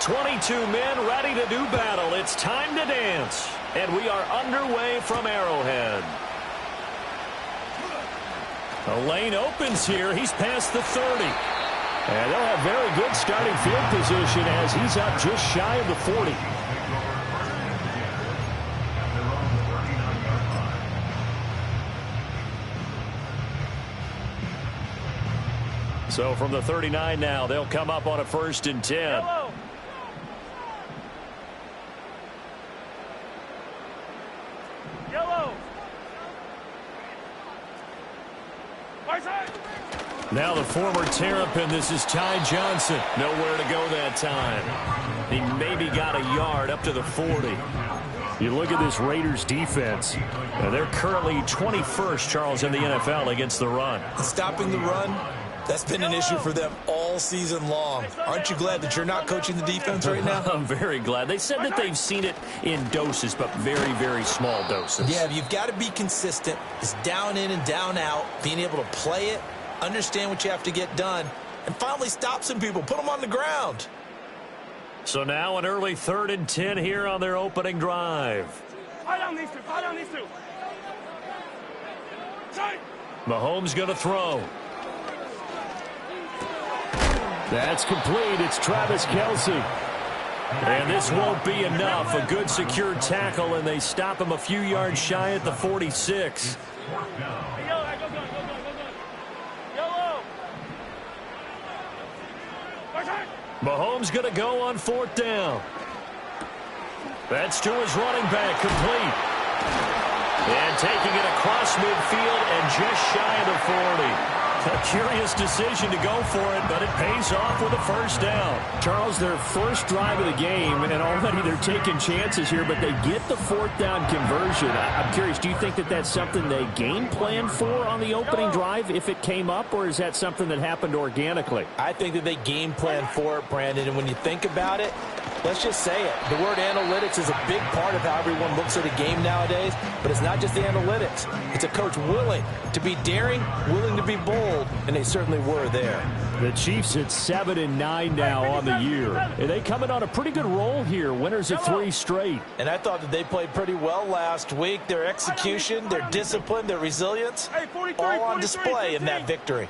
22 men ready to do battle. It's time to dance. And we are underway from Arrowhead. The lane opens here. He's past the 30. And they'll have very good starting field position as he's up just shy of the 40. So from the 39 now, they'll come up on a 1st and 10. Yellow. Yellow. Now the former Terrapin, this is Ty Johnson. Nowhere to go that time. He maybe got a yard up to the 40. You look at this Raiders defense. They're currently 21st, Charles, in the NFL against the run. Stopping the run, that's been an issue for them all season long. Aren't you glad that you're not coaching the defense right now? I'm very glad. They said that they've seen it in doses, but very, very small doses. Yeah, you've got to be consistent. It's down in and down out, being able to play it, understand what you have to get done, and finally stop some people, put them on the ground. So now an early 3rd and 10 here on their opening drive. Fire down these two. Fire down these two. Mahomes going to throw. That's complete. It's Travis Kelce. And this won't be enough. A good secure tackle, and they stop him a few yards shy at the 46. Mahomes going to go on 4th down. That's to his running back, complete. And taking it across midfield and just shy of the 40. A curious decision to go for it, but it pays off with a 1st down. Charles, their first drive of the game, and already they're taking chances here, but they get the 4th down conversion. I'm curious, do you think that that's something they game plan for on the opening drive if it came up, or is that something that happened organically? I think that they game plan for it, Brandon, and when you think about it, let's just say it. The word analytics is a big part of how everyone looks at a game nowadays, but it's not just the analytics. It's a coach willing to be daring, willing to be bold, and they certainly were there. The Chiefs at 7-9 now on the year. And they coming on a pretty good roll here. Winners of 3 straight. And I thought that they played pretty well last week. Their execution, their discipline, their resilience, all on display in that victory.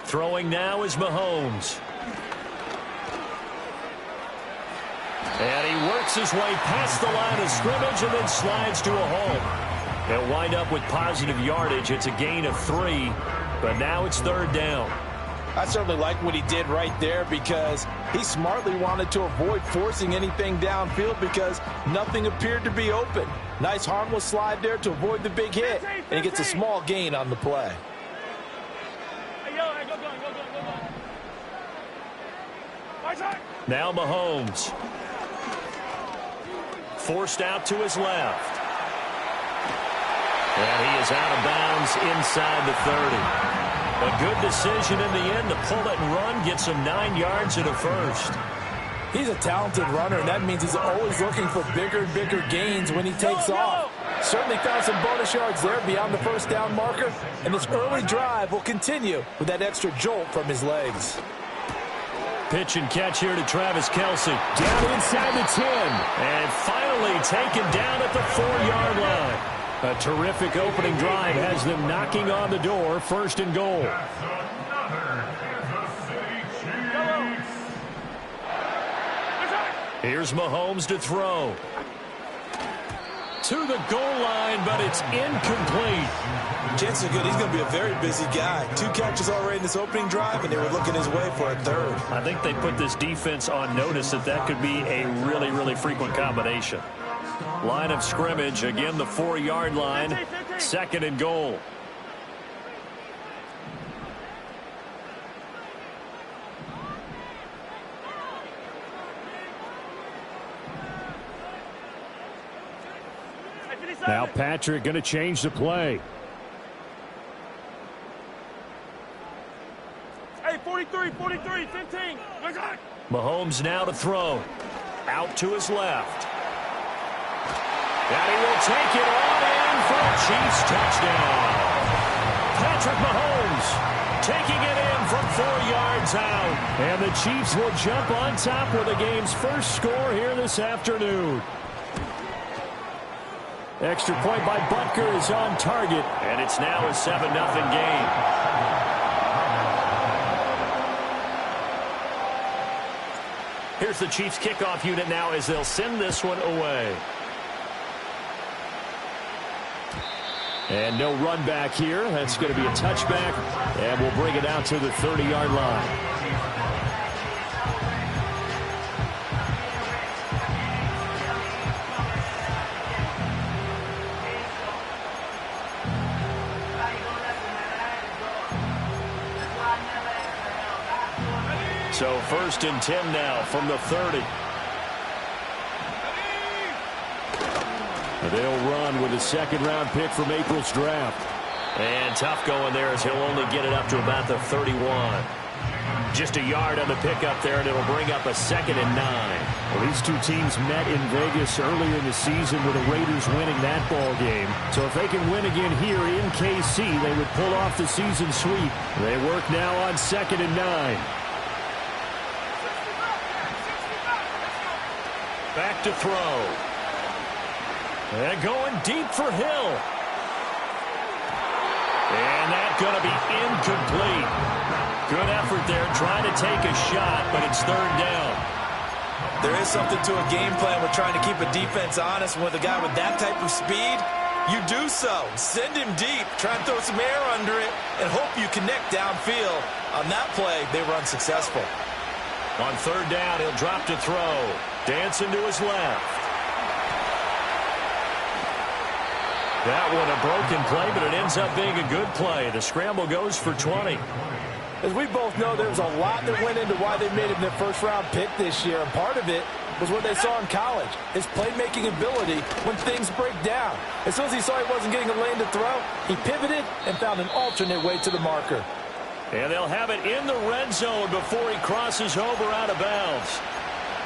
Throwing now is Mahomes. And he works his way past the line of scrimmage and then slides to a hole. They'll wind up with positive yardage. It's a gain of 3, but now it's 3rd down. I certainly like what he did right there because he smartly wanted to avoid forcing anything downfield because nothing appeared to be open. Nice harmless slide there to avoid the big hit, and he gets a small gain on the play. Now Mahomes. Forced out to his left. And he is out of bounds inside the 30. A good decision in the end to pull it and run, get some 9 yards and a 1st. He's a talented runner, and that means he's always looking for bigger and bigger gains when he takes off. Certainly found some bonus yards there beyond the 1st down marker, and this early drive will continue with that extra jolt from his legs. Pitch and catch here to Travis Kelce. Down inside the 10. And finally taken down at the 4-yard line. A terrific opening drive has them knocking on the door. 1st and goal. Here's Mahomes to throw. To the goal line, but it's incomplete. Chances are good he's going to be a very busy guy. 2 catches already in this opening drive, and they were looking his way for a 3rd. I think they put this defense on notice that could be a really, really frequent combination. Line of scrimmage, again the 4-yard line. 2nd and goal. Now Patrick going to change the play. Hey, 43, 15. Mahomes now to throw. Out to his left. And he will take it on in for a Chiefs touchdown. Patrick Mahomes taking it in from 4 yards out. And the Chiefs will jump on top with the game's first score here this afternoon. Extra point by Butker is on target. And it's now a 7-0 game. Here's the Chiefs kickoff unit now as they'll send this one away. And no run back here. That's going to be a touchback. And we'll bring it out to the 30-yard line. So 1st and 10 now from the 30. They'll run with a second-round pick from April's draft. And tough going there as he'll only get it up to about the 31. Just a yard on the pickup there, and it'll bring up a 2nd and 9. Well, these two teams met in Vegas earlier in the season with the Raiders winning that ball game. So if they can win again here in KC, they would pull off the season sweep. They work now on 2nd and 9. Back to throw. And going deep for Hill. And that's going to be incomplete. Good effort there trying to take a shot, but it's 3rd down. There is something to a game plan with trying to keep a defense honest. With a guy with that type of speed, you do so. Send him deep, try and throw some air under it, and hope you connect downfield. On that play, they were unsuccessful. On 3rd down, he'll drop to throw. Dancing to his left. That one a broken play, but it ends up being a good play. The scramble goes for 20. As we both know, there was a lot that went into why they made him their first-round pick this year, and part of it was what they saw in college, his playmaking ability when things break down. As soon as he saw he wasn't getting a lane to throw, he pivoted and found an alternate way to the marker. And they'll have it in the red zone before he crosses over out of bounds.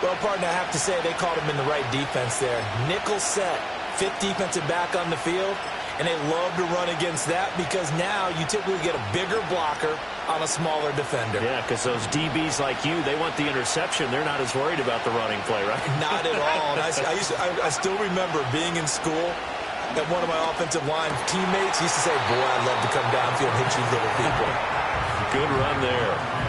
Well, partner, I have to say they called him in the right defense there. Nickel set, 5th defensive back on the field, and they love to run against that because now you typically get a bigger blocker on a smaller defender. Yeah, because those DBs like you, they want the interception. They're not as worried about the running play, right? Not at all. And I still remember being in school, and one of my offensive line teammates used to say, boy, I'd love to come downfield and hit you little people. Good run there.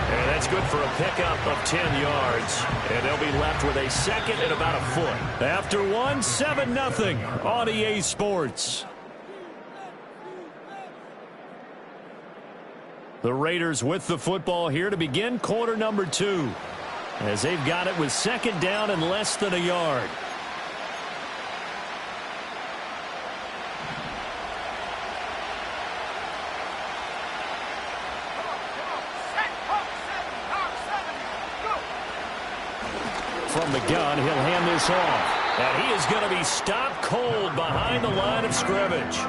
And that's good for a pickup of 10 yards. And they'll be left with a 2nd and about a foot. After 7-0 on EA Sports. The Raiders with the football here to begin quarter number 2. As they've got it with 2nd down and less than a yard. From the gun, he'll hand this off. And he is going to be stopped cold behind the line of scrimmage.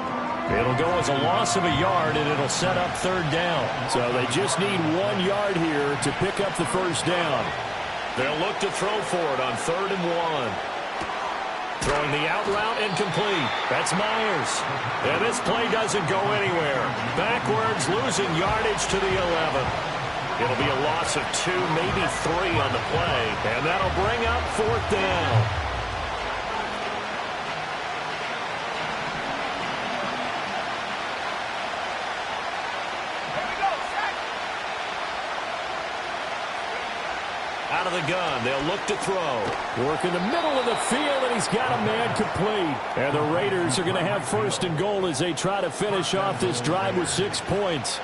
It'll go as a loss of a yard, and it'll set up 3rd down. So they just need 1 yard here to pick up the 1st down. They'll look to throw for it on 3rd and 1. Throwing the out route incomplete. That's Myers. And this play doesn't go anywhere. Backwards, losing yardage to the 11. It'll be a loss of 2, maybe 3 on the play. And that'll bring up 4th down. Out of the gun, they'll look to throw. Work in the middle of the field, and he's got a man complete. And the Raiders are going to have 1st and goal as they try to finish off this drive with 6 points.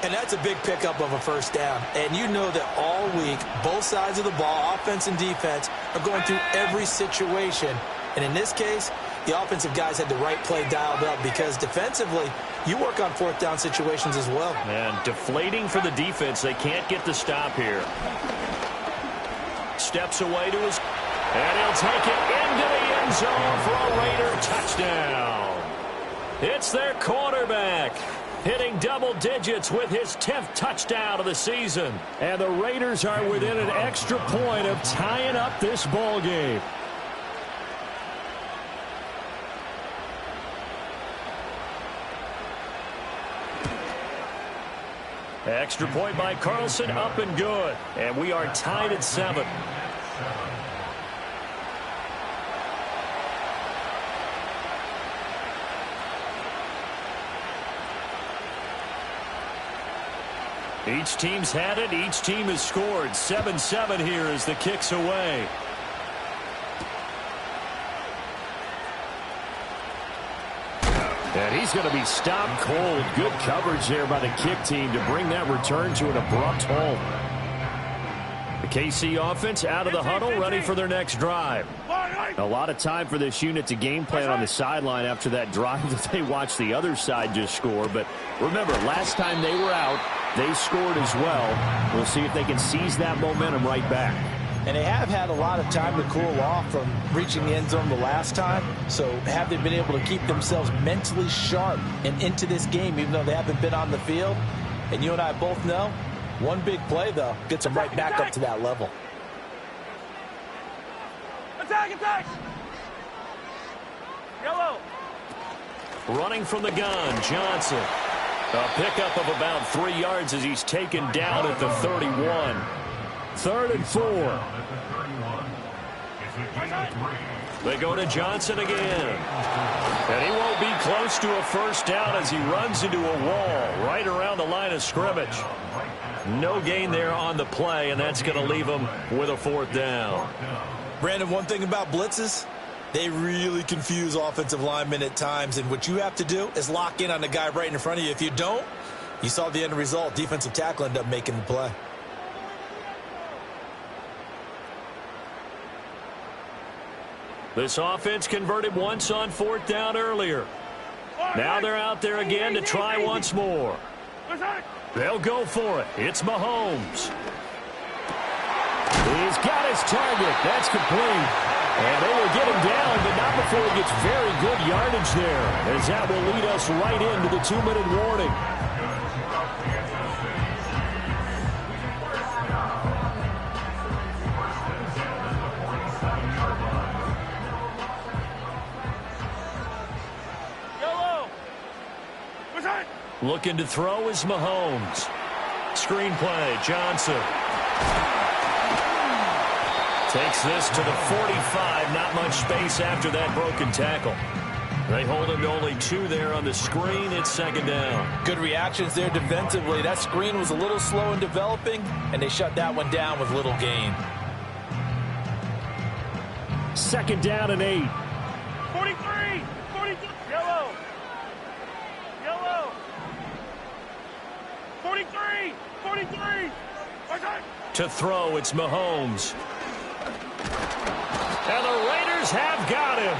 And that's a big pickup of a 1st down. And you know that all week, both sides of the ball, offense and defense, are going through every situation. And in this case, the offensive guys had the right play dialed up because defensively, you work on 4th down situations as well. And deflating for the defense. They can't get the stop here. Steps away to his... And he'll take it into the end zone for a Raider touchdown. It's their quarterback. Hitting double digits with his 10th touchdown of the season. And the Raiders are within an extra point of tying up this ball game. Extra point by Carlson, up and good. And we are tied at 7. Each team's had it. Each team has scored. 7-7 here as the kick's away. And he's going to be stopped cold. Good coverage there by the kick team to bring that return to an abrupt halt. The KC offense out of the huddle, ready for their next drive. A lot of time for this unit to game plan on the sideline after that drive that they watched the other side just score. But remember, last time they were out, they scored as well. We'll see if they can seize that momentum right back. And they have had a lot of time to cool off from reaching the end zone the last time. So have they been able to keep themselves mentally sharp and into this game, even though they haven't been on the field? And you and I both know, one big play, though, gets them right back up to that level. Attack, attack! Yellow! Running from the gun, Johnson. A pickup of about 3 yards as he's taken down at the 31. 3rd and 4. They go to Johnson again. And he won't be close to a first down as he runs into a wall right around the line of scrimmage. No gain there on the play, and that's going to leave him with a 4th down. Brandon, one thing about blitzes, they really confuse offensive linemen at times, and what you have to do is lock in on the guy right in front of you. If you don't, you saw the end result. Defensive tackle ended up making the play. This offense converted once on 4th down earlier. Now they're out there again to try once more. They'll go for it. It's Mahomes. He's got his target. That's complete. And they will get him down, but not before he gets very good yardage there, as that will lead us right into the 2-minute warning. Looking to throw is Mahomes. Screen play, Johnson. Takes this to the 45. Not much space after that broken tackle. They hold him to only 2 there on the screen. It's 2nd down. Good reactions there defensively. That screen was a little slow in developing, and they shut that one down with little gain. 2nd down and 8. 43! 43! Yellow! Yellow! 43! 43! To throw, it's Mahomes. And the Raiders have got him.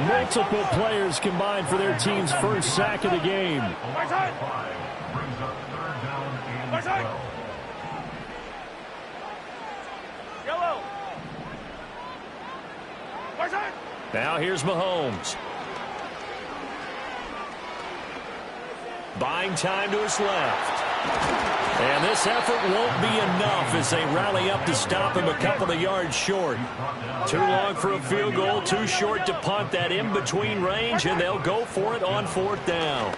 Multiple players combined for their team's first sack of the game. Yellow! Now here's Mahomes. Buying time to his left. And this effort won't be enough as they rally up to stop him a couple of yards short. Too long for a field goal, too short to punt that in-between range, and they'll go for it on 4th down.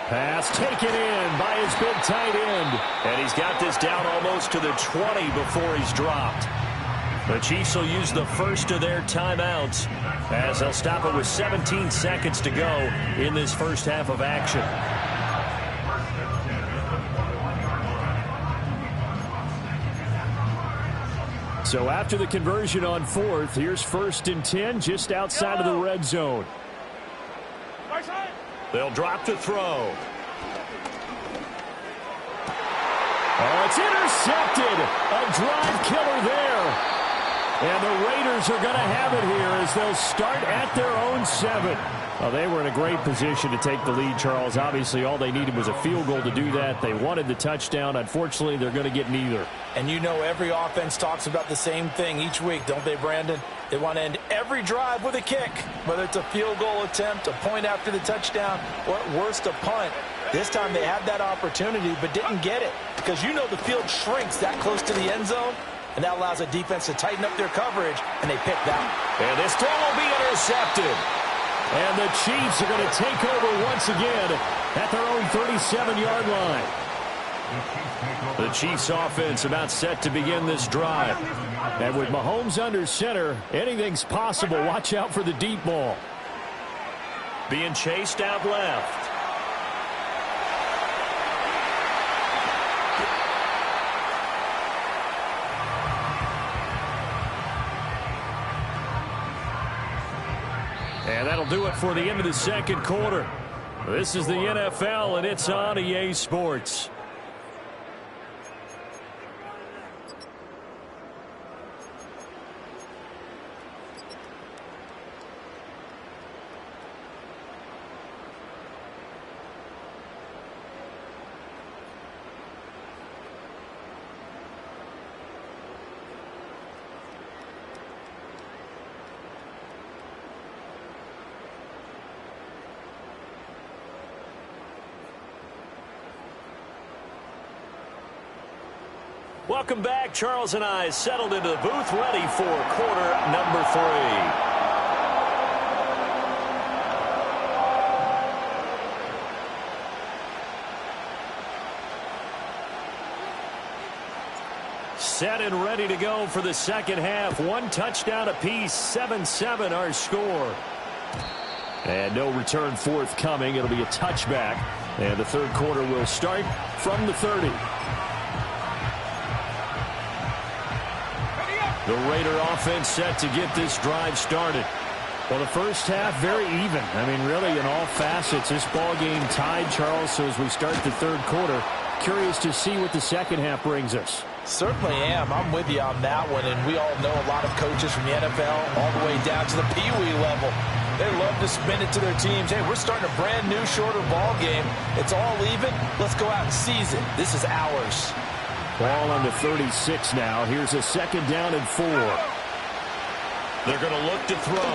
Pass taken in by his big tight end. And he's got this down almost to the 20 before he's dropped. The Chiefs will use the first of their timeouts as they'll stop it with 17 seconds to go in this first half of action. So after the conversion on 4th, here's 1st and 10 just outside of the red zone. They'll drop to throw. Oh, it's intercepted. A drive killer there. And the Raiders are going to have it here as they'll start at their own 7. Well, they were in a great position to take the lead, Charles. Obviously, all they needed was a field goal to do that. They wanted the touchdown. Unfortunately, they're going to get neither. And you know every offense talks about the same thing each week, don't they, Brandon? They want to end every drive with a kick, whether it's a field goal attempt, a point after the touchdown, or at worst, a punt. This time they had that opportunity but didn't get it because you know the field shrinks that close to the end zone, and that allows a defense to tighten up their coverage, and they pick that. And this throw will be intercepted. And the Chiefs are going to take over once again at their own 37-yard line. The Chiefs offense about set to begin this drive. And with Mahomes under center, anything's possible. Watch out for the deep ball. Being chased out left. And that'll do it for the end of the second quarter. This is the NFL, and it's on EA Sports. Welcome back. Charles and I settled into the booth, ready for quarter number 3. Set and ready to go for the second half. One touchdown apiece, 7-7 our score. And no return forthcoming. It'll be a touchback. And the third quarter will start from the 30. The Raider offense set to get this drive started. Well, the first half, very even. I mean, really, in all facets, this ball game tied, Charles. So as we start the third quarter, curious to see what the second half brings us. Certainly am. I'm with you on that one. And we all know a lot of coaches from the NFL all the way down to the Pee-wee level. They love to spin it to their teams. Hey, we're starting a brand new, shorter ball game. It's all even. Let's go out and seize it. This is ours. Ball on the 36 now. Here's a second down and 4. They're going to look to throw.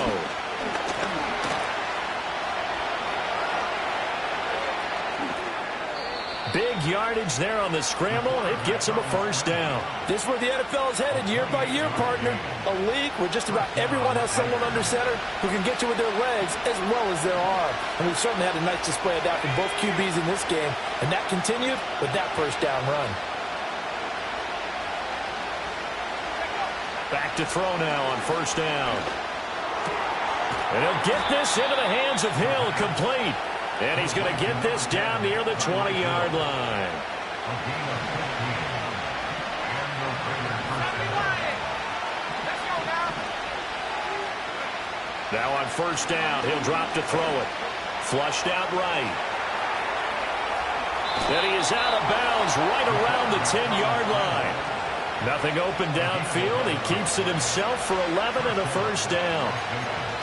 Big yardage there on the scramble. It gets them a first down. This is where the NFL is headed year by year, partner. A league where just about everyone has someone under center who can get you with their legs as well as their arm. And we've certainly had a nice display of that from both QBs in this game. And that continued with that first down run. Back to throw now on first down. And he'll get this into the hands of Hill, complete. And he's going to get this down near the 20-yard line. Now on first down, he'll drop to throw it. Flushed out right. And he is out of bounds right around the 10-yard line. Nothing open downfield. He keeps it himself for 11 and a first down.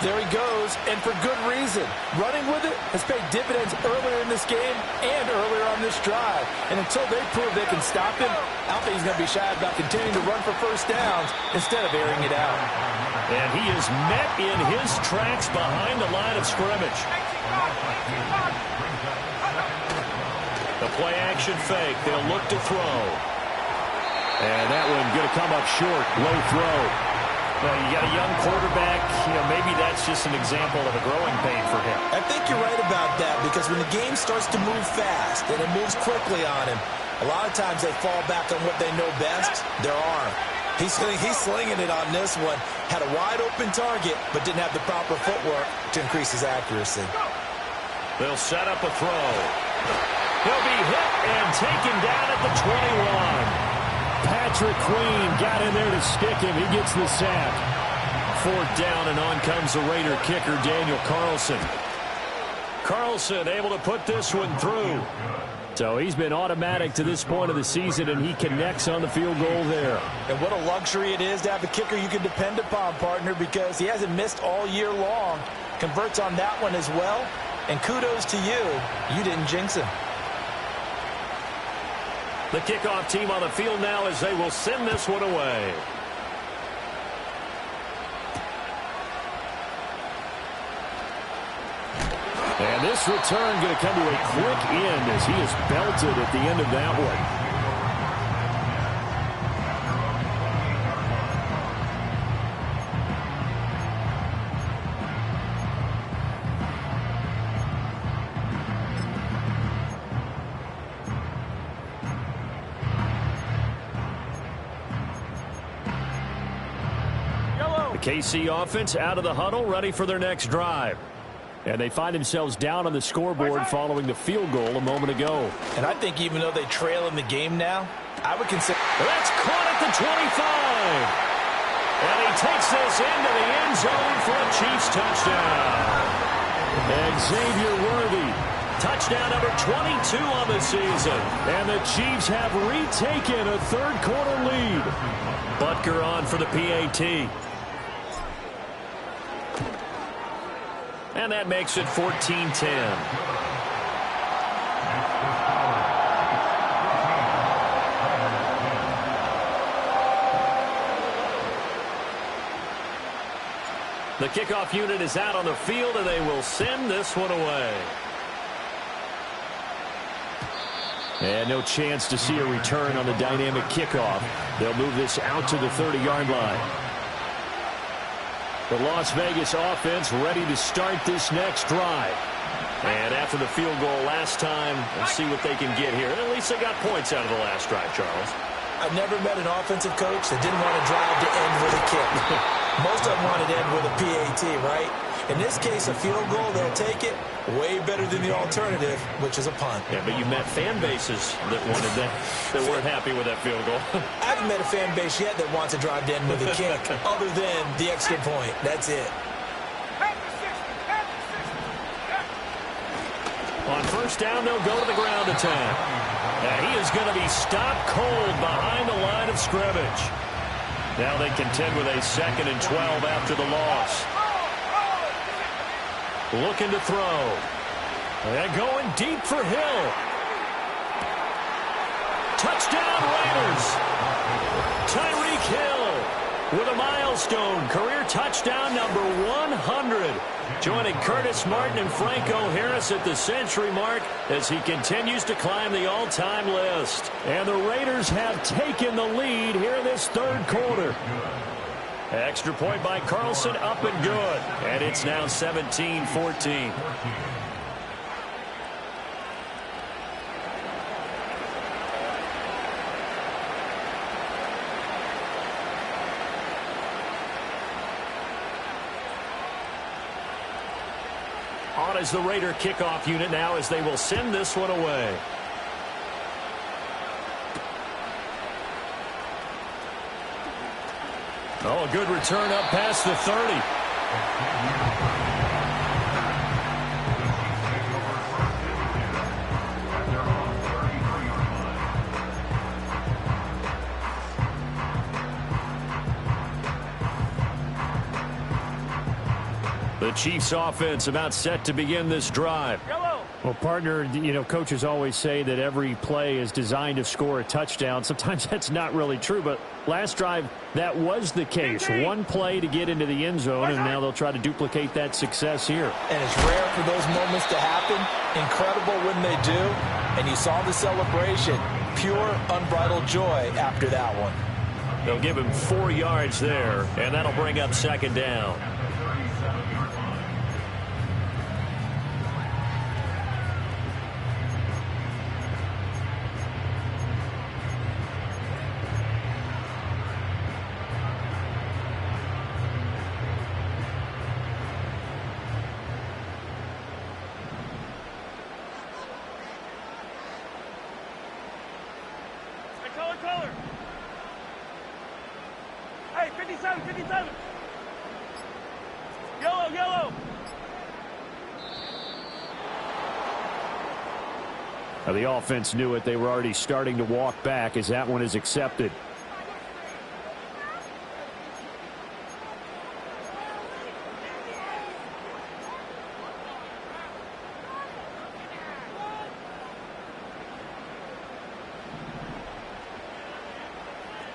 There he goes, and for good reason. Running with it has paid dividends earlier in this game and earlier on this drive. And until they prove they can stop him, I don't think he's going to be shy about continuing to run for first downs instead of airing it out. And he is met in his tracks behind the line of scrimmage. The play-action fake. They'll look to throw. And that one going to come up short. Low throw. Well, you got a young quarterback. Maybe that's just an example of a growing pain for him. I think you're right about that, because when the game starts to move fast and it moves quickly on him, a lot of times they fall back on what they know best, their arm. He's slinging it on this one. Had a wide-open target, but didn't have the proper footwork to increase his accuracy. They'll set up a throw. He'll be hit and taken down at the 21. Patrick Queen got in there to stick him. He gets the sack. Fourth down, and on comes the Raider kicker, Daniel Carlson. Carlson able to put this one through. So he's been automatic to this point of the season, and he connects on the field goal there. And what a luxury it is to have a kicker you can depend upon, partner, because he hasn't missed all year long. Converts on that one as well. And kudos to you. You didn't jinx him. The kickoff team on the field now as they will send this one away. And this return going to come to a quick end as he is belted at the end of that one. The KC offense out of the huddle, ready for their next drive. And they find themselves down on the scoreboard following the field goal a moment ago. And I think even though they trail in the game now, I would consider... That's caught at the 25. And he takes this into the end zone for a Chiefs touchdown. Xavier Worthy. Touchdown number 22 on the season. And the Chiefs have retaken a third-quarter lead. Butker on for the PAT. And that makes it 14-10. The kickoff unit is out on the field, and they will send this one away. And no chance to see a return on the dynamic kickoff. They'll move this out to the 30-yard line. The Las Vegas offense ready to start this next drive. And after the field goal last time, let's see what they can get here. At least they got points out of the last drive, Charles. I've never met an offensive coach that didn't want to drive to end with a kick. Most of them wanted to end with a PAT, right? In this case, a field goal, they'll take it. Way better than the alternative, which is a punt. Yeah, but you met fan bases that wanted that, that weren't happy with that field goal. I haven't met a fan base yet that wants to drive to end with a kick, other than the extra point. That's it. On first down, they'll go to the ground attack. And he is going to be stopped cold behind the line of scrimmage. Now they contend with a 2nd and 12 after the loss. Looking to throw. And going deep for Hill. Touchdown Raiders. Tyreek Hill with a milestone. Career touchdown number 100. Joining Curtis Martin and Franco Harris at the century mark as he continues to climb the all-time list. And the Raiders have taken the lead here in this third quarter. Extra point by Carlson, up and good. And it's now 17-14. On is the Raider kickoff unit now as they will send this one away. Oh, a good return up past the 30. The Chiefs offense about set to begin this drive. Well, partner, you know, coaches always say that every play is designed to score a touchdown. Sometimes that's not really true, but last drive, that was the case. One play to get into the end zone, and now they'll try to duplicate that success here. And it's rare for those moments to happen. Incredible when they do. And you saw the celebration. Pure, unbridled joy after that one. They'll give him 4 yards there, and that'll bring up 2nd down. Color. Hey, 57, 57. Yellow, yellow. Now, the offense knew it. They were already starting to walk back as that one is accepted.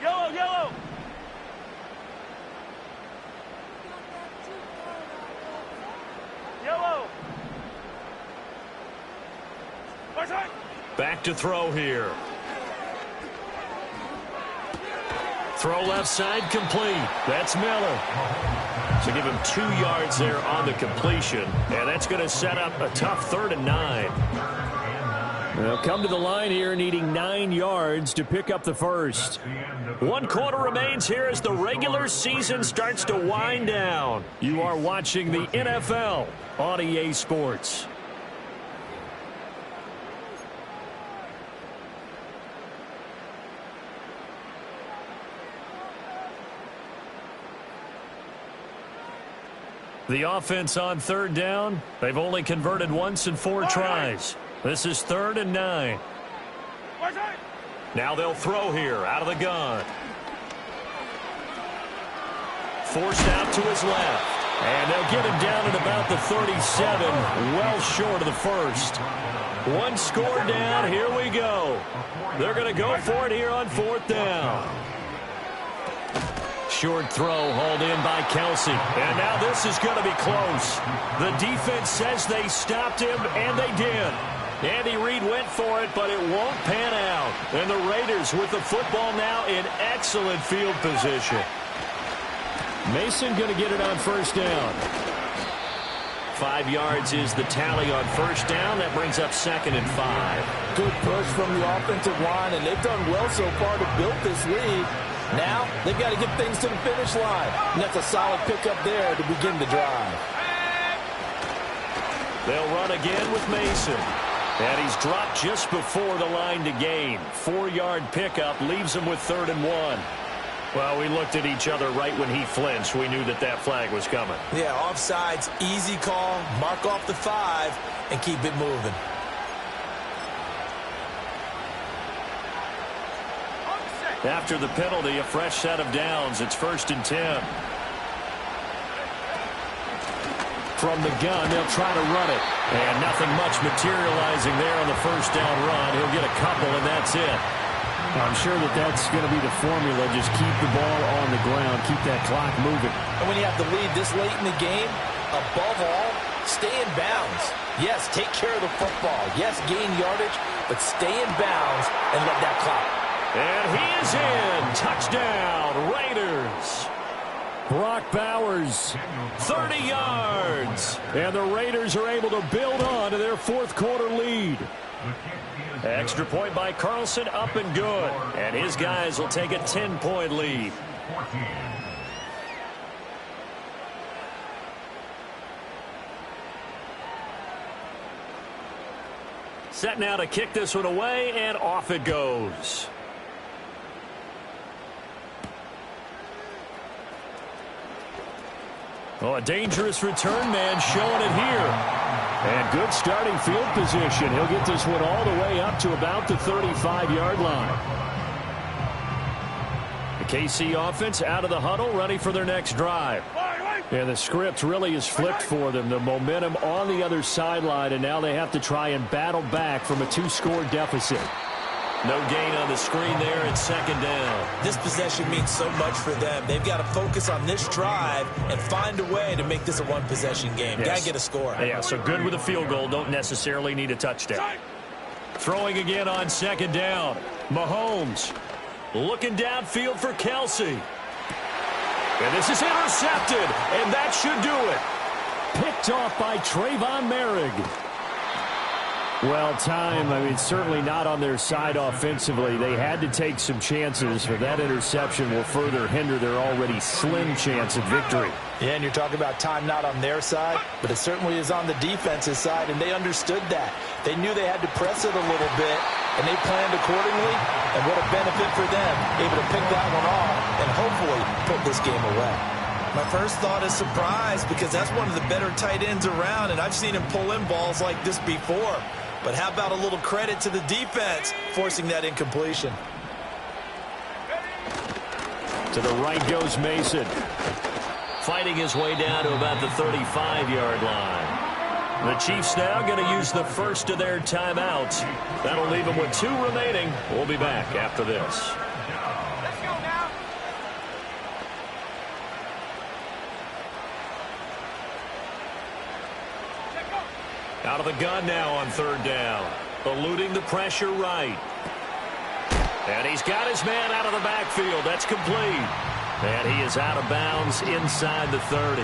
Yellow. Yellow. Back to throw here. Throw left side complete. That's Miller. So give him 2 yards there on the completion. And that's going to set up a tough 3rd and 9. They'll come to the line here needing 9 yards to pick up the first. 1 quarter remains here as the regular season starts to wind down. You are watching the NFL on EA Sports. The offense on 3rd down. They've only converted once in 4 tries. This is 3rd and 9. Now they'll throw here out of the gun. Forced out to his left. And they'll get him down at about the 37, well short of the first. 1 score down. Here we go. They're going to go for it here on 4th down. Short throw hauled in by Kelsey. And now this is going to be close. The defense says they stopped him, and they did. Andy Reid went for it, but it won't pan out. And the Raiders with the football now in excellent field position. Mason going to get it on 1st down. 5 yards is the tally on 1st down. That brings up 2nd and 5. Good push from the offensive line, and they've done well so far to build this lead. Now, they've got to get things to the finish line. And that's a solid pickup there to begin the drive. They'll run again with Mason. And he's dropped just before the line to gain. 4-yard pickup leaves him with 3rd and 1. Well, we looked at each other right when he flinched. We knew that that flag was coming. Yeah, offsides, easy call. Mark off the 5 and keep it moving. After the penalty, a fresh set of downs. It's 1st and 10. From the gun, they'll try to run it. And nothing much materializing there on the 1st down run. He'll get a couple, and that's it. I'm sure that that's going to be the formula. Just keep the ball on the ground. Keep that clock moving. And when you have the lead this late in the game, above all, stay in bounds. Yes, take care of the football. Yes, gain yardage, but stay in bounds and let that clock. And he is in. Touchdown, Raiders. Brock Bowers, 30 yards. and the Raiders are able to build on to their 4th quarter lead. Extra point by Carlson, up and good. And his guys will take a 10-point lead. Set now to kick this one away, and off it goes. Oh, a dangerous return man showing it here. And good starting field position. He'll get this one all the way up to about the 35-yard line. The KC offense out of the huddle, ready for their next drive. And the script really is flipped for them. The momentum on the other sideline, and now they have to try and battle back from a 2-score deficit. No gain on the screen there at 2nd down. This possession means so much for them. They've got to focus on this drive and find a way to make this a one-possession game. Yes. Got to get a score. Yeah, so good with a field goal. Don't necessarily need a touchdown. Throwing again on 2nd down. Mahomes looking downfield for Kelsey. And this is intercepted, and that should do it. Picked off by Trayvon Merrick. Well, certainly not on their side offensively. They had to take some chances, but that interception will further hinder their already slim chance of victory. Yeah, and you're talking about time not on their side, but it certainly is on the defense's side, and they understood that. They knew they had to press it a little bit, and they planned accordingly, and what a benefit for them, able to pick that one off and hopefully put this game away. My first thought is surprise, because that's one of the better tight ends around, and I've seen him pull in balls like this before. But how about a little credit to the defense forcing that incompletion? To the right goes Mason. Fighting his way down to about the 35-yard line. The Chiefs now going to use the first of their timeouts. That'll leave them with 2 remaining. We'll be back after this. Out of the gun now on 3rd down. Eluding the pressure right. And he's got his man out of the backfield. That's complete. And he is out of bounds inside the 30.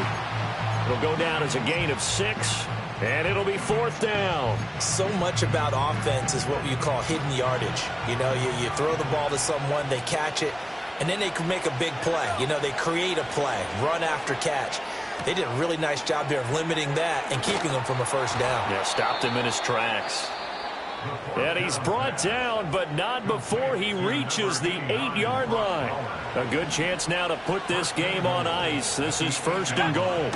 It'll go down as a gain of 6. And it'll be 4th down. So much about offense is what you call hidden yardage. You know, you throw the ball to someone, they catch it, and then they can make a big play. You know, they create a play, run after catch. They did a really nice job there of limiting that and keeping him from a first down. Yeah, stopped him in his tracks. And he's brought down, but not before he reaches the 8-yard line. A good chance now to put this game on ice. This is 1st and goal.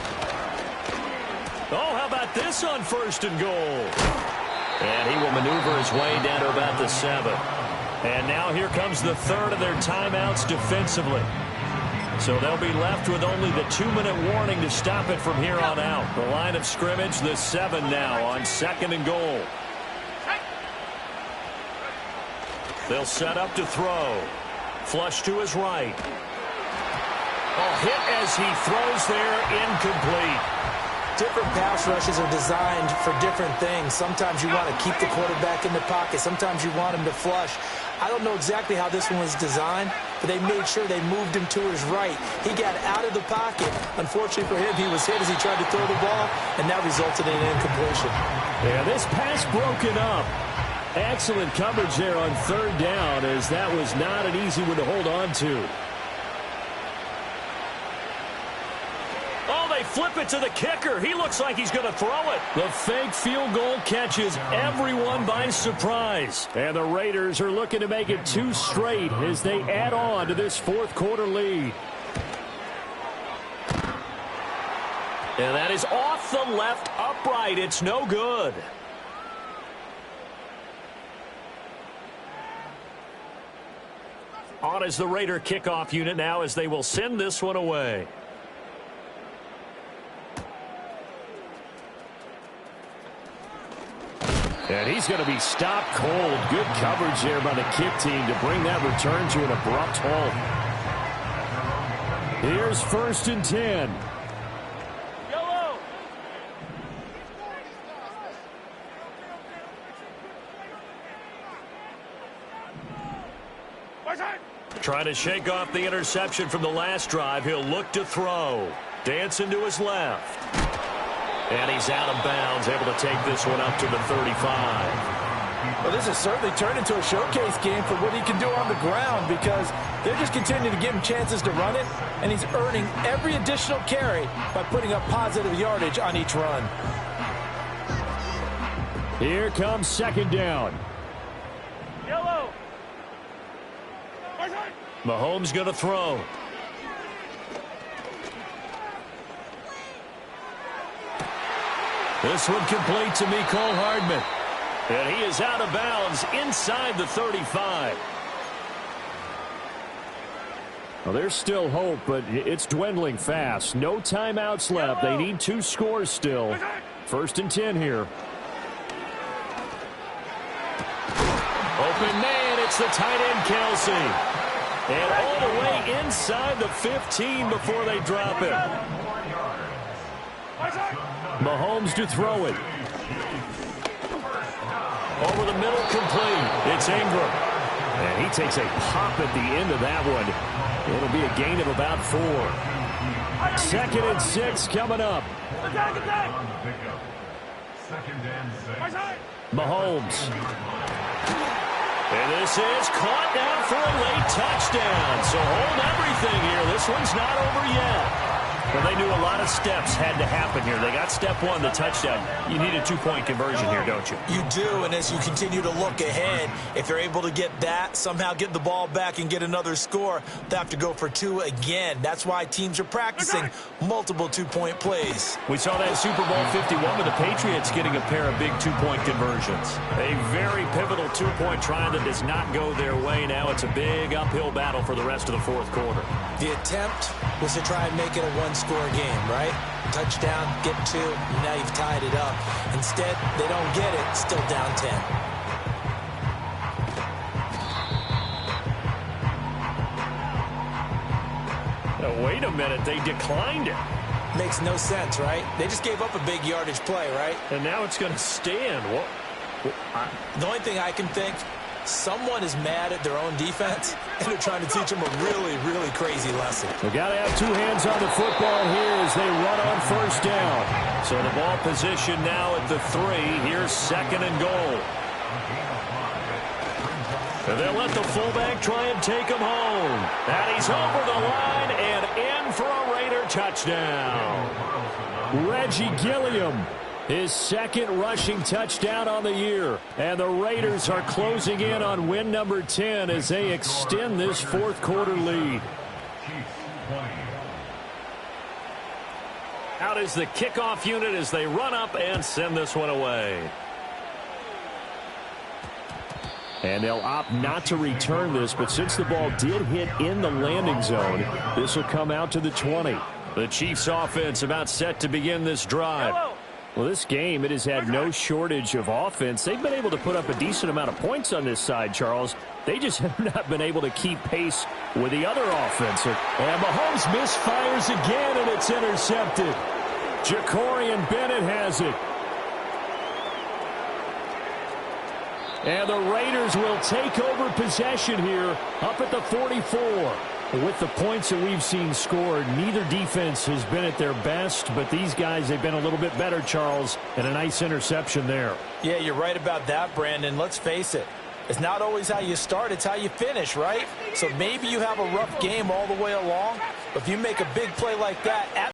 Oh, how about this on 1st and goal? And he will maneuver his way down to about the 7. And now here comes the 3rd of their timeouts defensively. So they'll be left with only the 2-minute warning to stop it from here on out. The line of scrimmage, the 7 now on 2nd and goal. They'll set up to throw. Flush to his right. Oh, hit as he throws there, incomplete. Different pass rushes are designed for different things. Sometimes you want to keep the quarterback in the pocket. Sometimes you want him to flush. I don't know exactly how this one was designed, but they made sure they moved him to his right. He got out of the pocket. Unfortunately for him, he was hit as he tried to throw the ball, and that resulted in an incompletion. Yeah, this pass broken up. Excellent coverage there on 3rd down, as that was not an easy one to hold on to. Oh, they flip it to the kicker. He looks like he's going to throw it. The fake field goal catches everyone by surprise. And the Raiders are looking to make it 2 straight as they add on to this 4th quarter lead. And that is off the left upright. It's no good. On is the Raider kickoff unit now as they will send this one away. And he's going to be stopped cold. Good coverage there by the kick team to bring that return to an abrupt halt. Here's 1st and 10. Yellow. Trying to shake off the interception from the last drive. He'll look to throw. Dancing to his left. And he's out of bounds, able to take this one up to the 35. Well, this has certainly turned into a showcase game for what he can do on the ground, because they're just continuing to give him chances to run it, and he's earning every additional carry by putting up positive yardage on each run. Here comes 2nd down. Yellow. Mahomes going to throw. This one complete to Mecole Hardman. And he is out of bounds inside the 35. Well, there's still hope, but it's dwindling fast. No timeouts left. They need 2 scores still. 1st and 10 here. Open man, it's the tight end, Kelsey. And all the way inside the 15 before they drop it. Mahomes to throw it. Over the middle, complete. It's Ingram. And he takes a pop at the end of that one. It'll be a gain of about 4. 2nd and 6 coming up. Mahomes. And this is caught down for a late touchdown. So hold everything here. This one's not over yet. Well, they knew a lot of steps had to happen here. They got step 1, the touchdown. You need a 2-point conversion here, don't you? You do, and as you continue to look ahead, if they're able to get that, somehow get the ball back and get another score, they have to go for 2 again. That's why teams are practicing multiple 2-point plays. We saw that Super Bowl 51 with the Patriots getting a pair of big 2-point conversions. A very pivotal 2-point try that does not go their way. Now it's a big uphill battle for the rest of the 4th quarter. The attempt was to try and make it a 1-score game, right? Touchdown, get 2, now you've tied it up. Instead, they don't get it, still down 10. Now, wait a minute, they declined it. Makes no sense, right? They just gave up a big yardage play, right? And now it's going to stand. The only thing I can think, someone is mad at their own defense, and they're trying to teach them a really, really crazy lesson. They got to have 2 hands on the football here as they run on 1st down. So the ball position now at the 3. Here's 2nd and goal. And they'll let the fullback try and take him home. And he's over the line and in for a Raider touchdown. Reggie Gilliam, his 2nd rushing touchdown on the year. And the Raiders are closing in on win number 10 as they extend this 4th quarter lead. Out is the kickoff unit as they run up and send this one away. And they'll opt not to return this, but since the ball did hit in the landing zone, this will come out to the 20. The Chiefs offense about set to begin this drive. Well, this game, it has had no shortage of offense. They've been able to put up a decent amount of points on this side, Charles. They just have not been able to keep pace with the other offense. And Mahomes misfires again, and it's intercepted. Jacorian Bennett has it. And the Raiders will take over possession here up at the 44. With the points that we've seen scored, neither defense has been at their best, but these guys, they've been a little bit better, Charles, and a nice interception there. Yeah, you're right about that, Brandon. Let's face it. It's not always how you start, it's how you finish, right? So maybe you have a rough game all the way along, but if you make a big play like that,